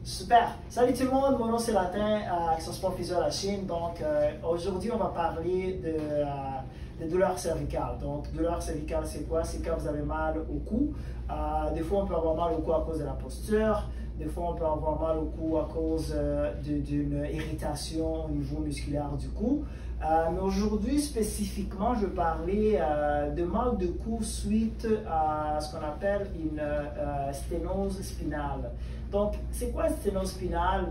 Super! Salut tout le monde, mon nom c'est Latin, Action Sport Physio à la Chine. Donc aujourd'hui on va parler de douleurs cervicales. Donc douleurs cervicales c'est quoi? C'est quand vous avez mal au cou. Des fois on peut avoir mal au cou à cause de la posture. Des fois on peut avoir mal au cou à cause d'une irritation au niveau musculaire du cou. Mais aujourd'hui spécifiquement je vais parler de mal de cou suite à ce qu'on appelle une sténose spinale. Donc, c'est quoi une sténose spinale?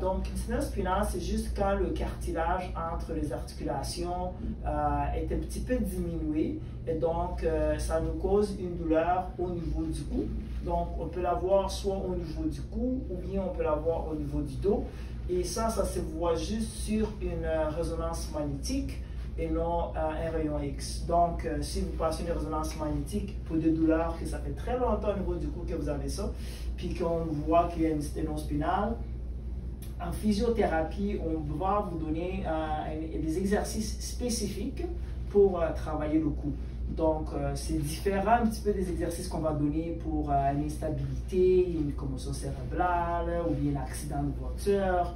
Donc, une sténose spinale, c'est juste quand le cartilage entre les articulations est un petit peu diminué et donc ça nous cause une douleur au niveau du cou. Donc, on peut l'avoir soit au niveau du cou ou bien on peut l'avoir au niveau du dos. Et ça se voit juste sur une résonance magnétique et non un rayon X. Donc, si vous passez une résonance magnétique pour des douleurs que ça fait très longtemps au niveau du cou que vous avez ça, puis qu'on voit qu'il y a une sténose spinale, en physiothérapie, on va vous donner des exercices spécifiques pour travailler le cou. Donc, c'est différent un petit peu des exercices qu'on va donner pour une instabilité, une commotion cérébrale ou bien un accident de voiture.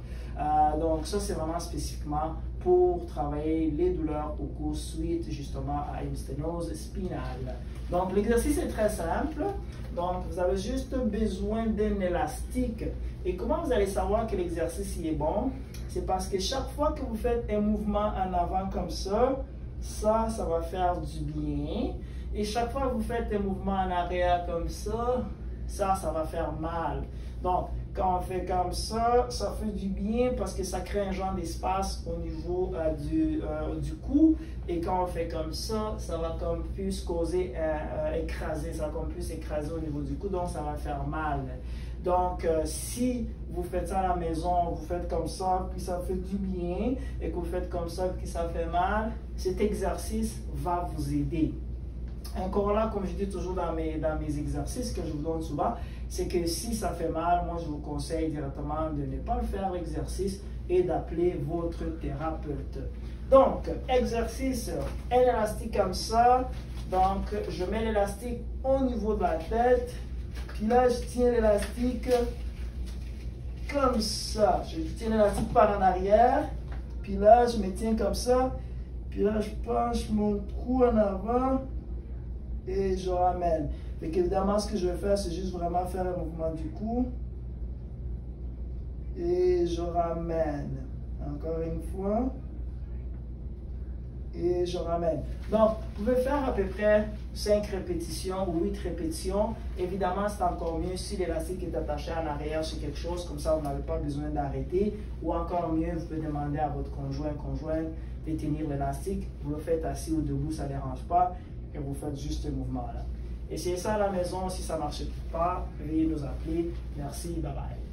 Donc, ça, c'est vraiment spécifiquement pour travailler les douleurs au cou suite justement à une sténose spinale. Donc, l'exercice est très simple. Donc, vous avez juste besoin d'un élastique. Et comment vous allez savoir que l'exercice est bon? C'est parce que chaque fois que vous faites un mouvement en avant comme ça va faire du bien. Et chaque fois que vous faites un mouvement en arrière comme ça va faire mal. Donc, quand on fait comme ça fait du bien parce que ça crée un genre d'espace au niveau du cou. Et quand on fait comme ça va comme plus causer, écraser, ça va comme plus écraser au niveau du cou, donc ça va faire mal. Donc, si vous faites ça à la maison, vous faites comme ça, puis ça fait du bien, et que vous faites comme ça, puis ça fait mal, cet exercice va vous aider. Encore là, comme je dis toujours dans mes exercices que je vous donne souvent, c'est que si ça fait mal, moi je vous conseille directement de ne pas le faire l'exercice et d'appeler votre thérapeute. Donc, exercice, un élastique comme ça. Donc, je mets l'élastique au niveau de la tête. Puis là, je tiens l'élastique comme ça. Je tiens l'élastique par en arrière. Puis là, je me tiens comme ça. Puis là, je penche mon cou en avant. Et je ramène. Donc évidemment, ce que je vais faire, c'est juste vraiment faire un mouvement du cou. Et je ramène. Encore une fois. Et je ramène. Donc, vous pouvez faire à peu près 5 répétitions ou 8 répétitions. Évidemment, c'est encore mieux si l'élastique est attaché en arrière sur quelque chose. Comme ça, vous n'avez pas besoin d'arrêter. Ou encore mieux, vous pouvez demander à votre conjointe de tenir l'élastique. Vous le faites assis ou debout, ça ne dérange pas. Et vous faites juste ce mouvement-là. Essayez ça à la maison. Si ça ne marche pas, veuillez nous appeler. Merci. Bye bye.